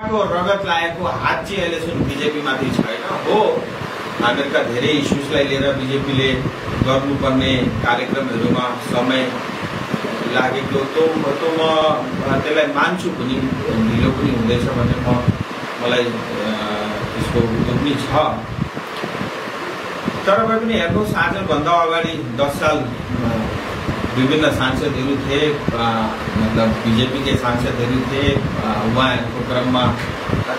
को रगत लागेको हात चाहिँ अहिलेसम्म बिजेपीमाथि छैन हो। हामीहरूका धेरै इस्युजलाई लिएर बिजेपीले गर्नुपर्ने कार्यक्रमहरूमा समय लागेको त म त्यसलाई मान्छु पनि, ढिलो पनि हुँदैछ भन्ने मलाई त्यसको उद्योग पनि छ। तर पनि हेर्नुहोस्, आजभन्दा अगाडि 10 साल विभिन्न सांसदहरू थिए, मतलब बीजेपीकै सांसदहरू थिए। उहाँहरूको क्रममा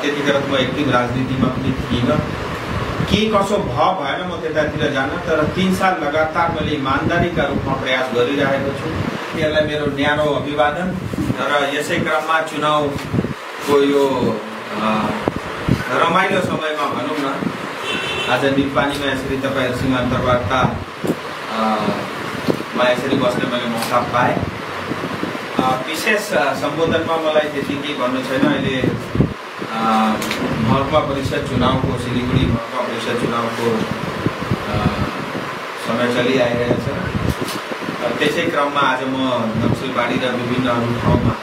त्यतिखेर म एक्टिभ राजनीतिमा पनि थिइनँ। के कसो भएन म त्यतातिर जान, तर 3 साल लगातार मैले इमान्दारीका रूपमा प्रयास गरिरहेको छु। त्यसलाई मेरो न्यानो अभिवादन। र यसै क्रममा चुनावको यो रमाइलो समयमा भनौँ न, आज निपानीमा यसरी तपाईहरुसँग अन्तर्वार्ता यसरी बस्ने मैले मौका पाएँ। विशेष सम्बोधनमा मलाई त्यति केही भन्नु छैन। अहिले महकुमा परिषद चुनावको, सिलिगुडी महकुमा परिषद चुनावको समय चलिआइरहेछ। त्यसै क्रममा आज म नक्सलबाडी र विभिन्न अरू ठाउँमा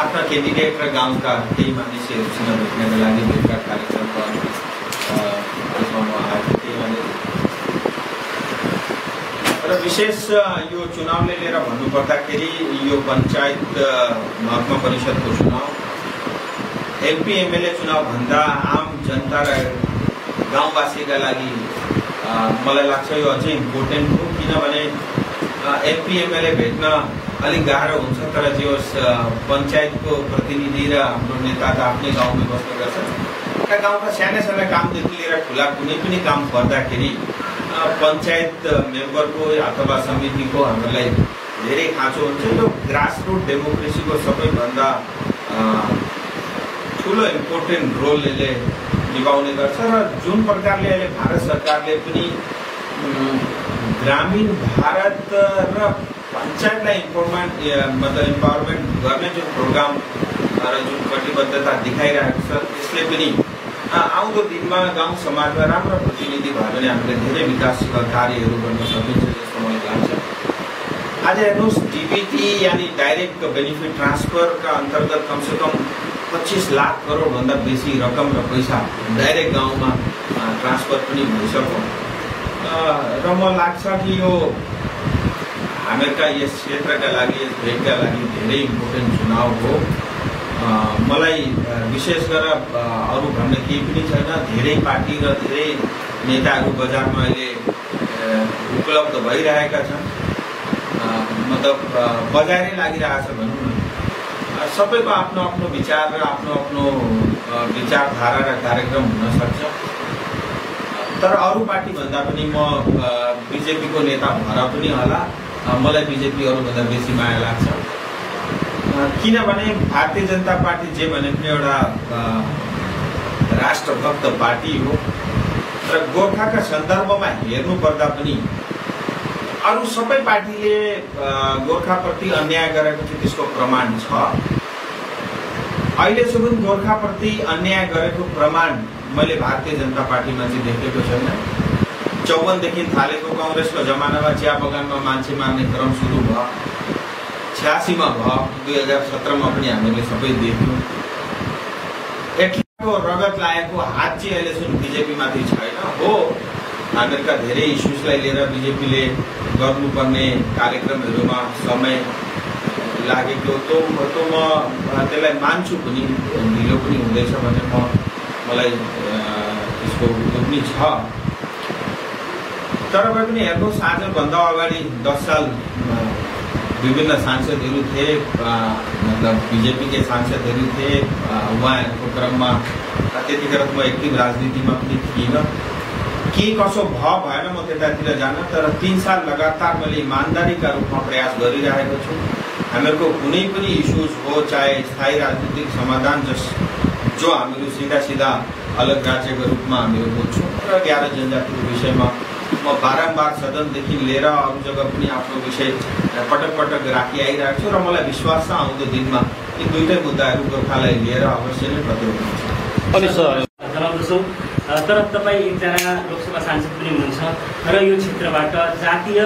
आफ्ना क्यान्डिडेट र गाउँका केही मानिसहरूसँग भेट्नका लागि भेटघाट कार्यक्रमको र विशेष यो चुनावले लिएर भन्नुपर्दाखेरि यो पञ्चायत महकुमा परिषदको चुनाव एमपी एमएलए चुनाव भन्दा आम जनता र गाउँवासीका लागि मलाई लाग्छ यो अझै इम्पोर्टेन्ट हो। किनभने एमपी एमएलए भेट्न अलिक गाह्रो हुन्छ, तर जो पञ्चायतको प्रतिनिधि र हाम्रो नेता त आफ्नै गाउँमै बस्ने गर्छन्। गाउँका साना साना कामदेखि लिएर ठुला कुनै पनि काम पर्दाखेरि पञ्चायत मेम्बरको अथवा समितिको हामीलाई धेरै खाँचो हुन्छ। यो ग्रासरुट डेमोक्रेसीको सबैभन्दा ठुलो इम्पोर्टेन्ट रोल यसले निभाउने गर्छ। र जुन प्रकारले अहिले भारत सरकारले पनि ग्रामीण भारत र पञ्चायतलाई इम्पावरमेन्ट गर्ने जुन प्रोग्राम र जुन कटिबद्धता देखाइरहेको छ, त्यसले पनि आउँदो दिनमा गाउँ समाजमा राम्रो प्रतिनिधि भयो भने हामीले धेरै विकास कार्यहरू गर्न सकिन्छ जस्तो मलाई लाग्छ। आज हेर्नुहोस्, डीबीटी यानी डाइरेक्ट बेनिफिट ट्रान्सफरका अन्तर्गत कमसेकम 25 लाख करोड भन्दा बेसी रकम र पैसा डाइरेक्ट गाउँमा ट्रान्सफर पनि भइसक्यो। र मलाई लाग्छ कि यो हामीहरूका यस क्षेत्रका लागि, यस भेगका लागि धेरै इम्पोर्टेन्ट चुनाव हो। मलाई विशेष गरेर अरू भन्ने केही पनि छैन। धेरै पार्टी र धेरै नेताहरू बजारमा अहिले उपलब्ध भइरहेका छन्। मतलब बजारै लागिरहेछ भनौँ न। सबैको आफ्नो आफ्नो विचार र आफ्नो आफ्नो विचारधारा र कार्यक्रम हुन सक्छ। तर अरू पार्टी भन्दा पनि म बिजेपीको नेता भएर पनि होला, मलाई बिजेपी अरूभन्दा बेसी माया लाग्छ। किनभने भारतीय जनता पार्टी जे भने पनि एउटा राष्ट्रभक्त पार्टी हो। र गोर्खाका सन्दर्भमा हेर्नु पर्दा पनि अरू सबै पार्टीले गोर्खाप्रति अन्याय गरेको थियो, त्यसको प्रमाण छ। अहिलेसम्म गोर्खाप्रति अन्याय गरेको प्रमाण मैले भारतीय जनता पार्टीमा चाहिँ देखेको छैन। 54 देखि थालेको कांग्रेसको जमानामा चिया बगानमा मान्छे मार्ने क्रम सुरु भयो, 86 मा भयो, 2017 मा पनि हामीले सबै देख्यौँ। एटको रगत लागेको हात चाहिँ अहिलेसम्म बिजेपीमाथि छैन हो। हामीहरूका धेरै इस्युजलाई लिएर बिजेपीले गर्नुपर्ने कार्यक्रमहरूमा समय लागेको त म त्यसलाई मान्छु पनि, ढिलो पनि हुँदैछ भन्ने मलाई त्यसको उद्योग पनि छ। तर पनि हेर्नुहोस्, आजभन्दा अगाडि 10 साल विभिन्न सांसदहरू थिए, मतलब बीजेपीकै सांसदहरू थिए। उहाँहरूको क्रममा त्यतिखेर म एक्टिभ राजनीतिमा पनि थिइनँ। के कसो भएन म त्यतातिर जान, तर 3 साल लगातार मैले इमान्दारीका रूपमा प्रयास गरिरहेको छु। हामीहरूको कुनै पनि इस्युज हो, चाहे स्थायी राजनीतिक समाधान जो हामीहरू सिधा अलग राज्यको रूपमा हामीहरू बुझ्छौँ। र 11 जनजातिको विषयमा म बारम्बार सदनदेखि लिएर अरू जग्गा पनि आफ्नो विषय पटक पटक राखी आइरहेको छु। र मलाई विश्वास छ आउँदो दिनमा यी दुईटै मुद्दाहरू गोर्खालाई लिएर अवश्य नै प्रतिरोध हुन्छ। तर तपाईँ एकजना लोकसभा सांसद पनि हुनुहुन्छ र यो क्षेत्रबाट जातीय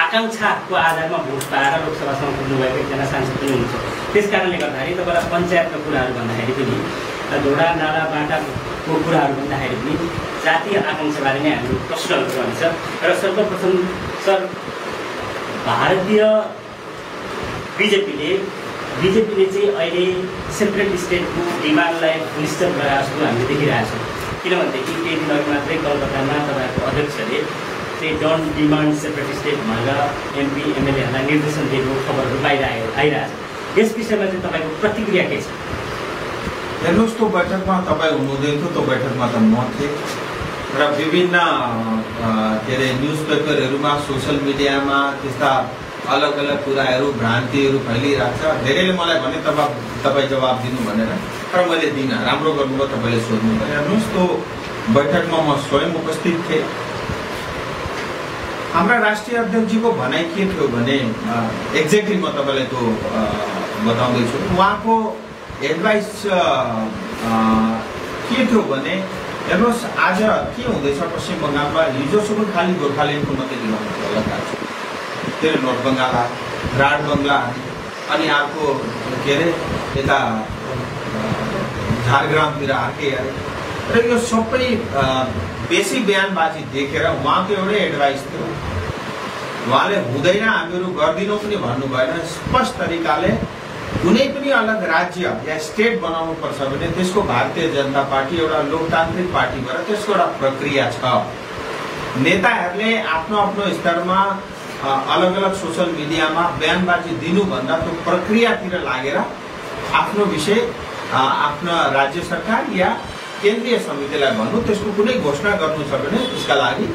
आकाङ्क्षाको आधारमा भोट पाएर लोकसभासम्म पुग्नुभएको एकजना सांसद पनि हुनुहुन्छ। त्यस कारणले गर्दाखेरि तपाईँलाई पञ्चायतका कुराहरू भन्दाखेरि पनि झोडा नाला बाटाको कुराहरू भन्दाखेरि पनि जातीय आकाङ्क्षाबारे नै हाम्रो प्रश्नहरू रहन्छ। र सर्वप्रथम सर, भारतीय बिजेपीले चाहिँ अहिले सेपरेट स्टेटको डिमान्डलाई निश्चित गरेर जस्तो हामीले देखिरहेछौँ। किनभनेदेखि केही दिन अघि मात्रै कलकत्तामा तपाईँको अध्यक्षले चाहिँ डोन्ट डिमान्ड सेपरेट स्टेट भनेर MP MLAहरूलाई निर्देशन दिएको खबरहरू बाहिर आइरहेछ। यस विषयमा चाहिँ तपाईँको प्रतिक्रिया के छ? हेर्नुहोस्, त्यो बैठकमा तपाईँ हुनुहुँदै थियो, त्यो बैठकमा त म थिएँ र विभिन्न के अरे न्युज पेपरहरूमा सोसियल मिडियामा त्यस्ता अलग अलग कुराहरू भ्रान्तिहरू फैलिरहेको छ। धेरैले मलाई भने तपाईँ जवाब दिनु भनेर, तर मैले दिइनँ। राम्रो गर्नुभयो, तपाईँले सोध्नु पर्यो। हेर्नुहोस्, त्यो बैठकमा म स्वयं उपस्थित थिएँ। हाम्रा राष्ट्रिय अध्यक्षजीको भनाइ के थियो भने एक्ज्याक्टली म तपाईँलाई त्यो बताउँदैछु। उहाँको एडभाइस के थियो भने हेर्नुहोस्, आज के हुँदैछ पश्चिम बङ्गालमा, हिजोसम्म खालि गोर्खाल्यान्डको मात्रै दिलाउनु होला छ। त्यो नर्थ बङ्गाल, राड बङ्गला, अनि अर्को के अरे यता झारग्रामतिर अर्कै अरे। र यो सबै बेसी बयानबाजी देखेर उहाँको एउटै एडभाइस थियो। उहाँले हुँदैन, हामीहरू गर्दिनौँ पनि भन्नु भएन। स्पष्ट तरिकाले कुनै पनि अलग राज्य या स्टेट बनाउनु पर्छ भने त्यसको भारतीय जनता पार्टी एउटा लोकतान्त्रिक पार्टी भएर त्यसको एउटा प्रक्रिया छ। नेताहरूले आफ्नो आफ्नो स्तरमा अलग अलग सोशल मिडियामा बयानबाजी दिनुभन्दा त्यो प्रक्रियातिर लागेर आफ्नो विषय आफ्नो राज्य सरकार या केन्द्रीय समितिलाई भन्नु, त्यसको कुनै घोषणा गर्नु छ भने त्यसका लागि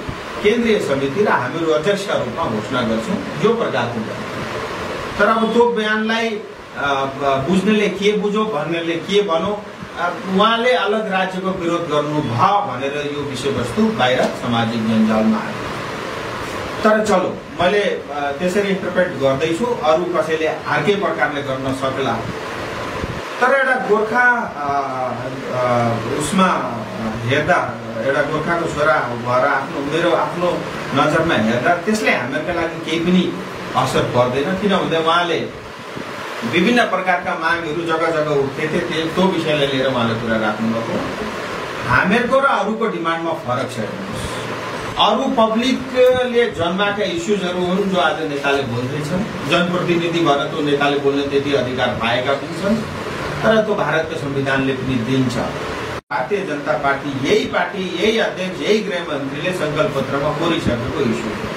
केन्द्रीय समिति र हामीहरू अध्यक्षका रूपमा घोषणा गर्छौँ, यो प्रकारको। तर अब त्यो बयानलाई बुझ्नेले के बुझो, भन्नेले के भनौँ, उहाँले अलग राज्यको विरोध गर्नुभयो भनेर यो विषयवस्तु बाहिर सामाजिक जञ्जालमा आयो। तर चलो, मैले त्यसरी इन्टरप्रेट गर्दैछु, अरू कसैले अर्कै प्रकारले गर्न सक्ला। तर एउटा गोर्खा उसमा हेर्दा, एउटा गोर्खाको छोरा भएर मेरो आफ्नो नजरमा हेर्दा त्यसले हामीहरूका लागि केही पनि असर पर्दैन। किनभने उहाँले विभिन्न प्रकारका मागहरू जग्गा जग्गा उठ्दै थिए, त्यो विषयलाई लिएर उहाँले कुरा राख्नुभएको। हामीहरूको र अरूको डिमान्डमा फरक छ। अरू पब्लिकले जन्माएका इस्युजहरू हुन् जो आज नेताले बोल्दैछन्। जनप्रतिनिधि भएर त्यो नेताले बोल्ने त्यति अधिकार पाएका पनि छन्, तर त्यो भारतको संविधानले पनि दिन्छ। भारतीय जनता पार्टी, यही अध्यक्ष, यही गृहमन्त्रीले सङ्कल्प पत्रमा कोरिसकेको इस्यु हो।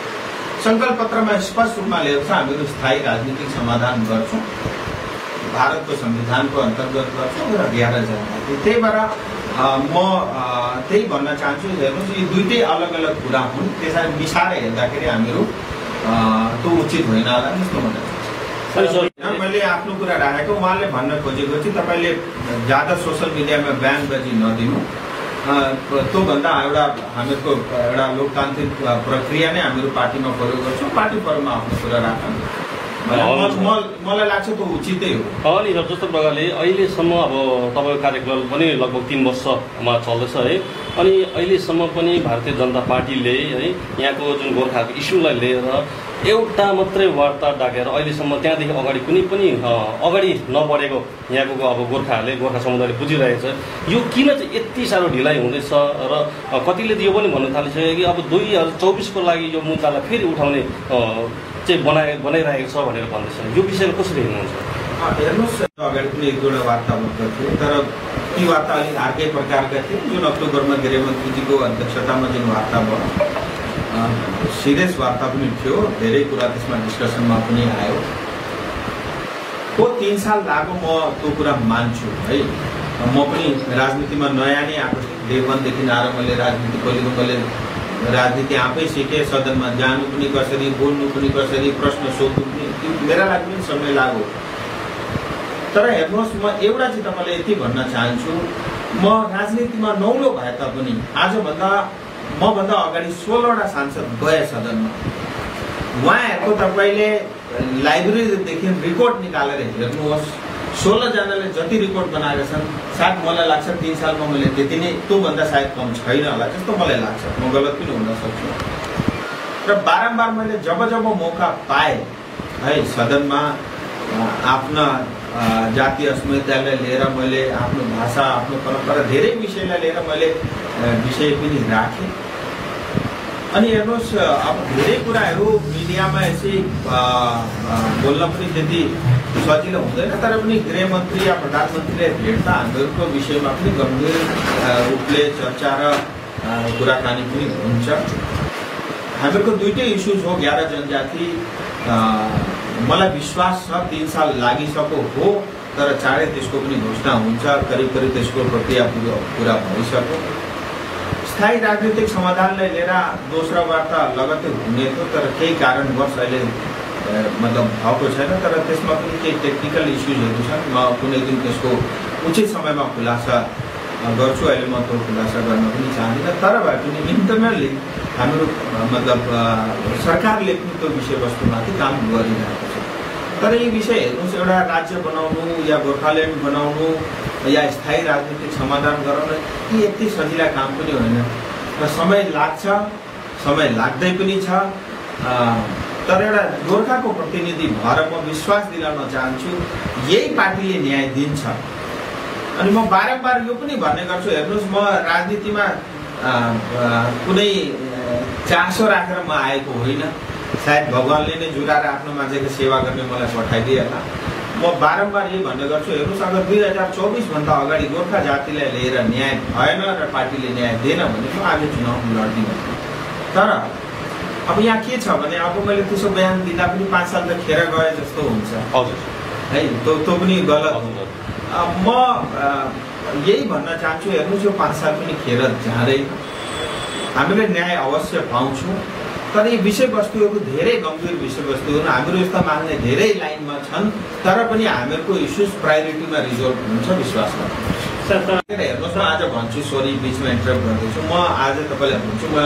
सङ्कल्प पत्रमा स्पष्ट रूपमा ल्याउँछ हामीहरू स्थायी राजनीतिक समाधान गर्छौँ, भारतको संविधानको अन्तर्गत गर्छौँ र 11 जनजाति। त्यही भएर म त्यही भन्न चाहन्छु, हेर्नुहोस्, यी दुईटै अलग अलग कुरा हुन्। त्यसरी मिसाएर हेर्दाखेरि हामीहरू त्यो उचित होइन होला जस्तो भन्न चाहन्छु। मैले आफ्नो कुरा राखेको, उहाँले भन्न खोजेको चाहिँ तपाईँले ज्यादा सोसियल मिडियामा बयानबाजी नदिनु, त्योभन्दा हामीहरूको एउटा लोकतान्त्रिक प्रक्रिया नै हामीहरू पार्टीमा प्रयोग गर्छौँ, पार्टी फर्ममा आफ्नो कुरा राख्छौँ। मलाई लाग्छ त्यो उचितै हो। अनि जस्तो प्रकारले अहिलेसम्म अब तपाईँको कार्यकाल पनि लगभग 3 वर्षमा चल्दैछ है। अनि अहिलेसम्म पनि भारतीय जनता पार्टीले है यहाँको जुन गोर्खाको इस्युलाई लिएर एउटा मात्रै वार्ता डाकेर अहिलेसम्म त्यहाँदेखि अगाडि कुनै पनि अगाडि नबढेको यहाँको अब गोर्खाहरूले, गोर्खा समुदायले बुझिरहेको छ। यो किन चाहिँ यति साह्रो ढिलाइ हुँदैछ र कतिले यो पनि भन्न थालिसक्यो कि अब 2024को लागि यो मुद्दालाई फेरि उठाउने चाहिँ बनाइरहेको छ भनेर भन्दैछ। यो विषयमा कसरी हेर्नुहुन्छ? हेर्नुहोस्, अगाडि पनि एक दुईवटा वार्ता थियो, तर ती वार्ता अलिक अर्कै प्रकारका थिए। जुन अक्टोबरमा गृहमन्त्रीजीको अध्यक्षतामा जुन वार्ता भयो, सिरियस वार्ता पनि थियो, धेरै कुरा त्यसमा डिस्कसनमा पनि आयो। त्यो 3 साल लाग्यो, म त्यो कुरा मान्छु है। म पनि राजनीतिमा नयाँ नै आएको थिएँ, डे 1देखि आएर मैले राजनीति खोलेको। मैले राजनीति आफै सिकेँ, सदनमा जानु पनि कसरी, बोल्नु पनि कसरी, प्रश्न सोध्नु पनि, मेरा लागि पनि समय लाग्यो। तर हेर्नुहोस्, म एउटा चाहिँ तपाईँलाई यति भन्न चाहन्छु, म राजनीतिमा नौलो भए तापनि मभन्दा अगाडि 16वटा सांसद गए सदनमा। उहाँहरूको तपाईँले लाइब्रेरीदेखि रिपोर्ट निकालेर हेर्नुहोस्, 16 जनाले जति रिपोर्ट बनाएका छन्, सायद मलाई लाग्छ 3 सालमा मैले त्यति नै, त्योभन्दा सायद कम छैन होला जस्तो मलाई लाग्छ। म गलत पनि हुन सक्छु। र बारम्बार मैले जब मौका पाएँ है सदनमा आफ्ना जातीय अस्मितालाई लिएर मैले आफ्नो भाषा आफ्नो परम्परा धेरै विषयलाई लिएर मैले विषय पनि राखेँ। अनि हेर्नुहोस् अब धेरै कुराहरू मिडियामा यसै बोल्न पनि त्यति सजिलो हुँदैन, तर पनि गृहमन्त्री या प्रधानमन्त्रीले भेट्दा हामीहरूको विषयमा पनि गम्भीर रूपले चर्चा र कुराकानी पनि हुन्छ। हामीहरूको दुईटै इस्युज हो 11 जनजाति। मलाई विश्वास छ 3 साल लागिसक्यो हो, तर चाँडै त्यसको पनि घोषणा हुन्छ। करिब त्यसको प्रक्रिया पुरा भइसक्यो। स्थायी राजनीतिक समाधानलाई लिएर दोस्रो वार्ता लगत्तै हुने थियो, तर केही कारणवश अहिले मतलब भएको छैन। तर त्यसमा पनि केही टेक्निकल इस्युजहरू छन्। म कुनै दिन त्यसको उचित समयमा खुलासा गर्छु। अहिले म त्यो खुलासा गर्न पनि चाहदिनँ। तर भए पनि इन्टरनली हाम्रो मतलब सरकारले पनि त्यो विषयवस्तुमाथि काम गरिरहेको छ। तर यी विषय हेर्नुहोस्, एउटा राज्य बनाउनु या गोर्खाल्यान्ड बनाउनु या स्थायी राजनीतिक समाधान गराउनु यी यति सजिला काम पनि होइन र समय लाग्छ, समय लाग्दै पनि छ। तर एउटा गोर्खाको प्रतिनिधि भएर म विश्वास दिलाउन चाहन्छु यही पार्टीले न्याय दिन्छ। अनि म बारम्बार यो पनि भन्ने गर्छु, हेर्नुहोस् म राजनीतिमा कुनै चासो राखेर म आएको होइन। सायद भगवानले नै जुराएर आफ्नो मान्छेको सेवा गर्ने मलाई पठाइदिएला। म बारम्बार यही भन्ने गर्छु, हेर्नुहोस् अगर 2024 भन्दा अगाडि गोर्खा जातिलाई लिएर न्याय भएन र पार्टीले न्याय दिएन भने म आगे चुनाव लड्दिनँ। तर अब यहाँ के छ भने अब मैले त्यसो बयान दिँदा पनि 5 साल त खेर गए जस्तो हुन्छ है, त्यो पनि गलत हो। म यही भन्न चाहन्छु, हेर्नुहोस् यो 5 साल पनि खेर जाँदैन। हामीले न्याय अवश्य पाउँछौँ, तर यी विषयवस्तुहरू धेरै गम्भीर विषयवस्तुहरू हामीहरू यस्ता मान्ने धेरै लाइनमा छन्। तर पनि हामीहरूको इस्युज प्रायोरिटीमा रिजल्भ हुन्छ विश्वास गर्छु। हेर्नुहोस्, म आज भन्छु, सरी बिचमा इन्टरप्ट गर्दैछु। म आज तपाईँलाई भन्छु, म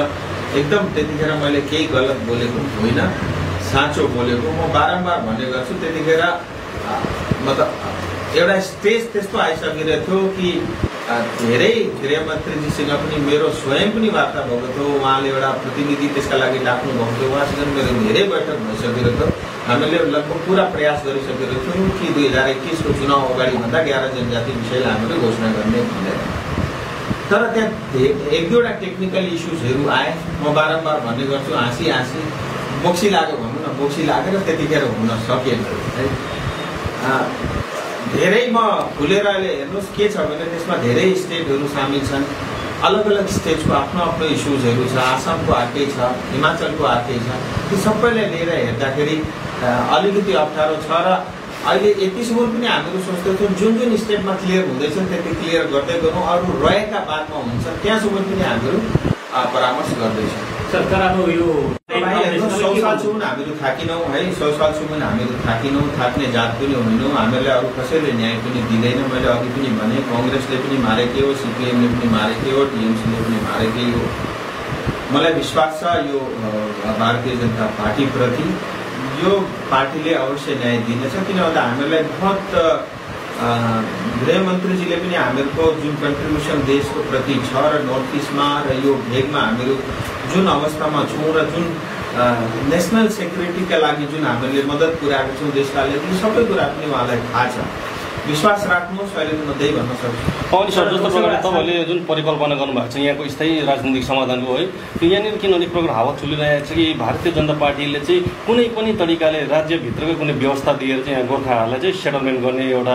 एकदम त्यतिखेर मैले केही गलत बोलेको होइन, साँचो बोलेको। म बारम्बार भन्ने गर्छु, त्यतिखेर मतलब एउटा स्टेज त्यस्तो आइसकिरहेको थियो कि धेरै गृहमन्त्रीजीसँग पनि मेरो स्वयं पनि वार्ता भएको थियो। उहाँले एउटा प्रतिनिधि त्यसका लागि डाक्नु भएको थियो। उहाँसँग मेरो धेरै बैठक भइसकेको थियो। हामीले लगभग पुरा प्रयास गरिसकेको थियौँ कि 2021 को चुनाव अगाडिभन्दा 11 जनजाति विषयलाई हामीले घोषणा गर्ने भनेर। तर त्यहाँ 1-2वटा टेक्निकल इस्युजहरू आए। म बारम्बार भन्ने गर्छु, हाँसी बोक्सी लाग्यो भनौँ न, बोक्सी लागेर त्यतिखेर हुन सकेन है। धेरै म खुलेर अहिले हेर्नुहोस् के छ भने त्यसमा धेरै स्टेटहरू सामेल छन्। अलग अलग स्टेटको आफ्नो आफ्नो इस्युजहरू छ। आसामको अर्कै छ, हिमाचलको अर्कै छ। त्यो सबैलाई लिएर हेर्दाखेरि अलिकति अप्ठ्यारो छ। र अहिले यतिसम्म पनि हामीहरू सोच्दैछौँ जुन स्टेटमा क्लियर हुँदैछ त्यति क्लियर गर्दै गरौँ, अरू रहेका बादमा हुन्छ त्यहाँसम्म पनि हामीहरू परामर्श गर्दैछौँ। सरकार अब यो 100 सालसम्म हामीहरू थाकिनौँ है, 100 सालसम्म हामीहरू थाकिनौँ, थाक्ने जात पनि होइनौँ। हामीहरूलाई अरू कसैले न्याय पनि दिँदैन। मैले अघि पनि भने कङ्ग्रेसले पनि मारेकै हो, सिपिएमले पनि मारेकै हो, टिएमसीले पनि मारेकै हो। मलाई विश्वास छ यो भारतीय जनता पार्टीप्रति यो पार्टीले अवश्य न्याय दिनेछ। किन भन्दा हामीहरूलाई बहुत गृहमन्त्रीजीले पनि हामीहरूको जुन कन्ट्रिब्युसन देशको प्रति छ र नर्थ इस्टमा र यो भेगमा हामीहरू जुन अवस्थामा छौँ र जुन नेसनल सेक्युरिटीका लागि जुन हामीले मद्दत पुर्याएको छौँ देशका लागि, सबै कुरा पनि उहाँलाई थाहा छ। विश्वास राख्नुहोस्, अहिले म त्यही भन्न सक्छु। अनि सर, जस्तो प्रकारले तपाईँले जुन परिकल्पना गर्नुभएको छ यहाँको स्थायी राजनीतिक समाधानको है, यहाँनिर किनभने प्रकार हावा चलिरहेको छ कि भारतीय जनता पार्टीले चाहिँ कुनै पनि तरिकाले राज्यभित्रकै कुनै व्यवस्था दिएर चाहिँ यहाँ गोर्खाहरूलाई चाहिँ सेटलमेन्ट गर्ने एउटा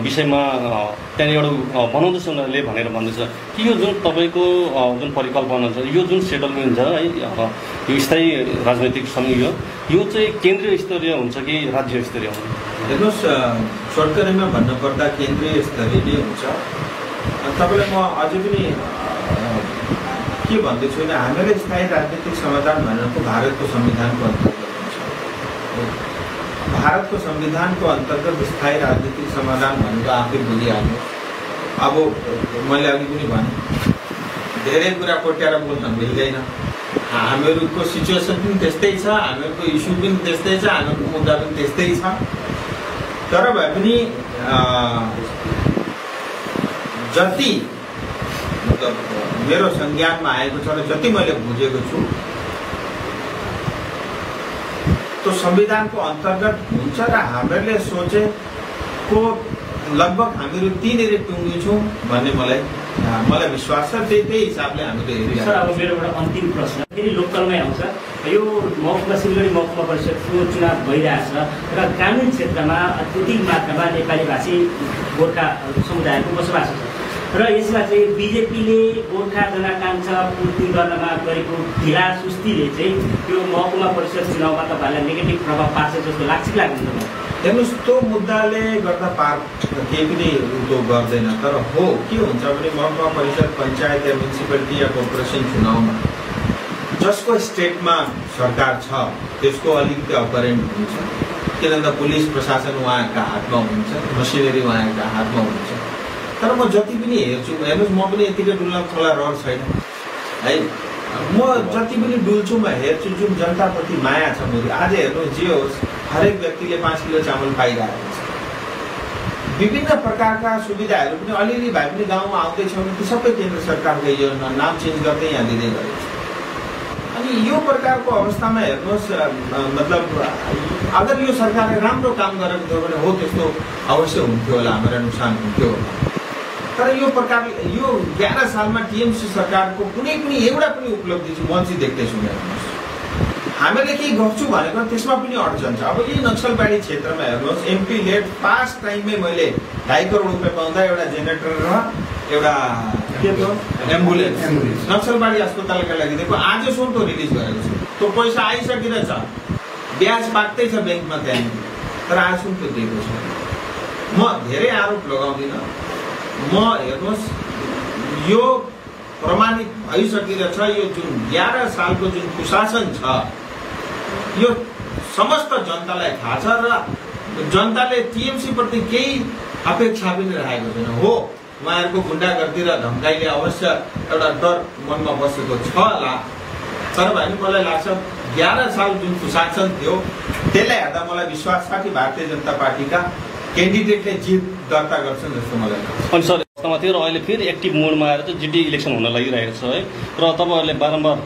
विषयमा त्यहाँनिर एउटा बनाउँदैछ उनीहरूले भनेर भन्दैछ कि यो जुन तपाईँको जुन परिकल्पना छ, यो जुन सेटलमेन्ट छ है, यो स्थायी राजनैतिक संघ यो चाहिँ केन्द्रीय स्तरीय हुन्छ कि राज्य स्तरीय हुन्छ? हेर्नुहोस्, छोटकरीमा भन्नुपर्दा केन्द्रीय स्तरीय नै हुन्छ। तपाईँलाई म अझै पनि के भन्दैछु भने हामीले स्थायी राजनीतिक समाधान भनेको भारतको संविधानको अन्तर्गत हुन्छ। भारतको संविधानको अन्तर्गत स्थायी राजनीतिक समाधान भनेको आफै बुझिहाल्नु। अब मैले अघि पनि भने धेरै कुरा कोट्याएर बोल्न मिल्दैन। हामीहरूको सिचुएसन पनि त्यस्तै छ, हामीहरूको इस्यु पनि त्यस्तै छ, हामीहरूको मुद्दा पनि त्यस्तै छ। तर भए पनि जति मतलब मेरो संज्ञानमा आएको छ र जति मैले बुझेको छु त्यो संविधानको अन्तर्गत हुन्छ र हामीहरूले सोचे को लगभग हामीहरू त्यहीँनिर टुङ्गिन्छौँ भन्ने मलाई विश्वास छ। त्यही हिसाबले हामीले हेरिरहेको सर, अब मेरो एउटा अन्तिम प्रश्न फेरि लोकलमै आउँछ। यो महकुमा सिलगढी महकुमा परिषदको चुनाव भइरहेछ र ग्रामीण क्षेत्रमा अत्यधिक मात्रामा नेपाली भाषी गोर्खा समुदायको बसोबास छ र यसमा चाहिँ बिजेपीले गोर्खा जनआकाङ्क्षा पूर्ति गर्नमा गरेको ढिला सुस्तीले चाहिँ यो महकुमा परिषद चुनावमा तपाईँहरूलाई नेगेटिभ प्रभाव पार्छ जस्तो लाग्छ कि लाग्दैन? हेर्नुहोस्, त्यो मुद्दाले गर्दा केही पनि उतो गर्दैन। तर हो के हुन्छ भने महकुमा परिषद, पञ्चायत या म्युनिसिपालिटी या कर्पोरेसन चुनावमा जसको स्टेटमा सरकार छ त्यसको अलिकति अपरेन्ट हुन्छ, किनभने पुलिस प्रशासन उहाँका हातमा हुन्छ, मसिनरी उहाँका हातमा हुन्छ। तर म जति पनि हेर्छु, हेर्नुहोस् म पनि यतिकै डुल्न खोला रहर छैन है। म जति पनि डुल्छु म हेर्छु जुन जनताप्रति माया छ मेरो। आज हेर्नुहोस्, जे होस् हरेक व्यक्तिले 5 किलो चामल पाइरहेको छ। विभिन्न प्रकारका सुविधाहरू पनि अलिअलि भए पनि गाउँमा आउँदैछ भने त्यो सबै केन्द्र सरकारले यो नाम चेन्ज गर्दै यहाँ दिँदै गरेको छ। अनि यो प्रकारको अवस्थामा हेर्नुहोस्, मतलब अगर यो सरकारले राम्रो काम गरेको थियो भने हो त्यस्तो अवश्य हुन्थ्यो होला, हाम्रो नुकसान हुन्थ्यो होला। तर यो प्रकारले यो 11 सालमा टिएमसी सरकारको कुनै पनि एउटा पनि उपलब्धि चाहिँ म चाहिँ देख्दैछु। हेर्नुहोस्, हामीले केही गर्छु भनेको त्यसमा पनि अडचन छ। अब यही नक्सलबाडी क्षेत्रमा हेर्नुहोस्, एमपी लेड फास्ट टाइममै मैले 2.5 करोड रुपियाँ पाउँदा एउटा जेनेरेटर र एउटा के थियो एम्बुलेन्स नक्सलबाडी अस्पतालका लागि दिएको। आजसम्म त्यो रिलिज गरेको छ, त्यो पैसा आइसकिरहेछ, ब्याज पाक्दै छ ब्याङ्कमा त्यहाँनिर, तर आजसम्म त्यो दिएको छ। म धेरै आरोप लगाउँदिनँ। म हेर्नुहोस्, यो प्रमाणित भइसकिरहेछ। यो जुन 11 सालको जुन कुशासन छ यो समस्त जनतालाई थाहा छ र जनताले टिएमसी प्रति केही अपेक्षा पनि राखेको छैन। हो, उहाँहरूको गुन्डागर्दी र धम्काइले अवश्य एउटा डर मनमा बसेको छ होला, तर भने मलाई लाग्छ 11 साल जुन कुशासन थियो त्यसलाई हेर्दा मलाई विश्वास छ कि भारतीय जनता पार्टीका क्यान्डिडेटले जित दर्ता गर्छन् जस्तो मलाई लाग्छ। अनि सर यस्तोमा थियो र अहिले फेरि एक्टिभ मोडमा आएर चाहिँ जिटिए इलेक्सन हुन लागिरहेको छ है, र तपाईँहरूले बारम्बार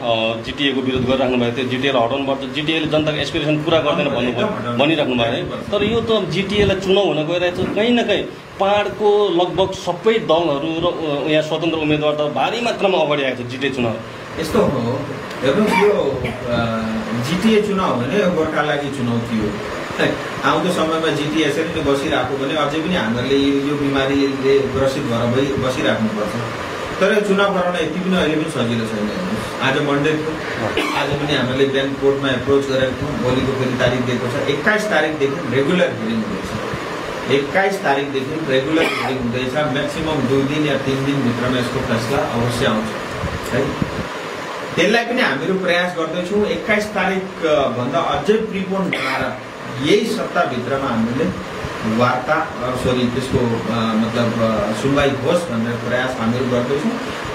जिटिएको विरोध गरिराख्नु भएको थियो। जिटिएलाई हटाउनुपर्छ, जिटिएले जनताको एस्पिरेसन पुरा गर्दैन भनिराख्नु भयो है। तर यो त जिटिएलाई चुनाव हुन गइरहेको छ, कहीँ न कहीँ पहाडको लगभग सबै दलहरू र यहाँ स्वतन्त्र उम्मेदवार त भारी मात्रामा अगाडि आएको छ जिटिए चुनाव। यस्तो हो, हेर्नुहोस्, यो जिटिए चुनाव होइन, यो गोर्खा लागि चुनौती हो। आउँदो समयमा जिटिए यसरी नै बसिरहेको भने अझै पनि हामीहरूले यो बिमारीले ग्रसित भएर बसिराख्नुपर्छ। तर यो चुनाव गराउन यति पनि अहिले पनि सजिलो छैन। हेर्नुहोस्, आज मन्डे थियो, आज पनि हामीले बिहान कोर्टमा एप्रोच गरेको थियौँ। भोलिको फेरि तारिक दिएको छ, 21 तारिकदेखि रेगुलर हियरिङ हुँदैछ। 21 तारिकदेखि रेगुलर हियरिङ हुँदैछ। म्याक्सिमम 2 दिन या 3 दिनभित्रमा यसको फैसला अवश्य आउँछ है। त्यसलाई पनि हामीहरू प्रयास गर्दैछौँ। 21 तारिकभन्दा अझै प्रिपोन बनाएर यही सप्ताहभित्रमा हामीले वार्ता त्यसको मतलब सुनवाई होस् भन्ने प्रयास हामीहरू गर्दैछौँ।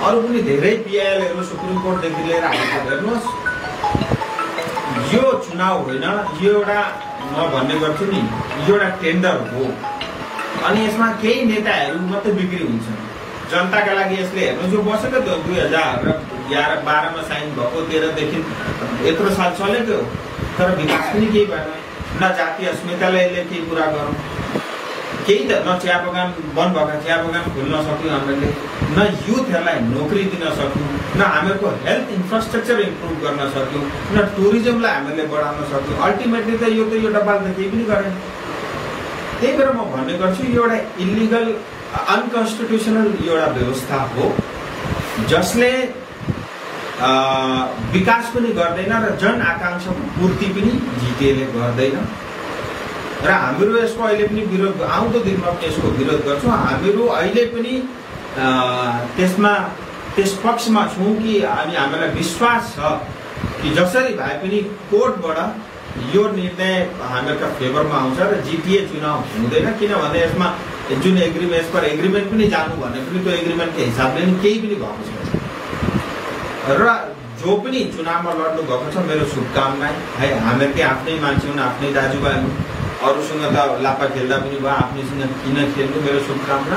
अरू पनि धेरै पिआइएलहरू सुप्रिम कोर्टदेखि लिएर हाइकोर्ट। हेर्नुहोस्, यो चुनाव होइन, यो एउटा म भन्ने गर्छु नि, यो एउटा टेन्डर हो। अनि यसमा केही नेताहरू मात्रै बिक्री हुन्छ जनताका लागि। यसले हेर्नुहोस्, यो बसेको थियो 2011-12मा साइन भएको, 13देखि यत्रो साल चलेको, तर विकास पनि केही भएन। न जातीय अस्मितालाई यसले केही कुरा गरौँ, केही त न चिया बगान बन्द भएका चिया बगान खोल्न सक्यौँ हामीले, न युथहरूलाई नोकरी दिन सक्यौँ, न हामीहरूको हेल्थ इन्फ्रास्ट्रक्चर इम्प्रुभ गर्न सक्यौँ, न टुरिज्मलाई हामीले बढाउन सक्यौँ। अल्टिमेटली त यो डब्बाल त केही पनि गरेन। त्यही भएर म भन्ने गर्छु, यो एउटा इलिगल अनकन्स्टिट्युसनल यो एउटा व्यवस्था हो जसले विकास पनि गर्दैन र जन आकाङ्क्षा पूर्ति पनि जिटिएले गर्दैन। र हामीहरू यसको अहिले पनि विरोध, आउँदो दिनमा पनि यसको विरोध गर्छौँ। हामीहरू अहिले पनि त्यस पक्षमा छौँ कि हामीलाई विश्वास छ कि जसरी भए पनि कोर्टबाट यो निर्णय हामीहरूका फेभरमा आउँछ र जिटिए चुनाव हुँदैन। किनभने यसमा जुन एग्रिमेन्ट पर एग्रिमेन्ट पनि जानु भने पनि त्यो एग्रिमेन्टको हिसाबले पनि केही पनि भएको छैन। र जो पनि चुनावमा लड्नु भएको छ, मेरो शुभकामना है। हामीहरूकै आफ्नै मान्छे हुन्, आफ्नै दाजुभाइ हुन्, अरूसँग त लापा खेल्दा पनि भयो, आफ्नैसँग किन खेल्नु, मेरो शुभकामना।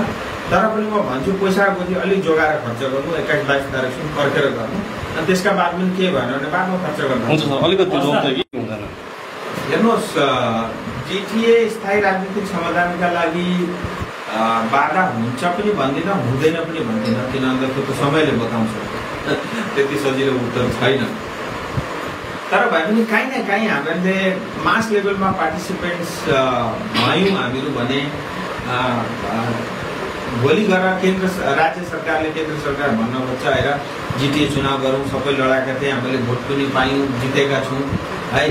तर पनि म भन्छु, पैसा गोजी अलिक जोगाएर खर्च गर्नु, 21-22 तारिकसम्म पर्खेर गर्नु, अनि त्यसका बाद पनि के भएन भने बादमा खर्च गर्नु। हुन्छ सर, अलिकति हेर्नुहोस्, जिटिए स्थायी राजनीतिक समाधानका लागि बाधा हुन्छ पनि भन्दिनँ, हुँदैन पनि भन्दिनँ, किन भन्दा त्यो त समयले बताउँछ। त्यति सजिलो उत्तर छैन। तर भए पनि काहीँ न काहीँ हामीले मास लेभलमा पार्टिसिपेन्ट्स भयौँ हामीहरू भने भोलि गएर राज्य सरकारले केन्द्र सरकार भन्न खोज्छ आएर जिटिए चुनाव गरौँ, सबै लडाएका थिए, हामीले भोट पनि पायौँ, जितेका छौँ है,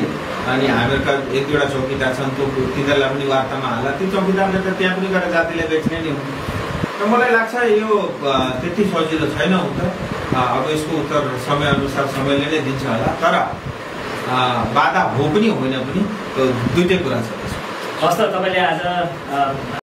अनि हामीहरूका एक दुईवटा चौकीदार छन्, तिनीहरूलाई पनि वार्तामा हाल, ती चौकीदारले त त्यहाँ पनि गएर जातिलाई बेच्ने नि हुन्। र मलाई लाग्छ यो त्यति सजिलो छैन उत्तर। अब यसको उत्तर समयअनुसार समयले नै दिन्छ होला। तर बाधा हो पनि होइन पनि, दुईटै कुरा छ। हस् त, तपाईँले आज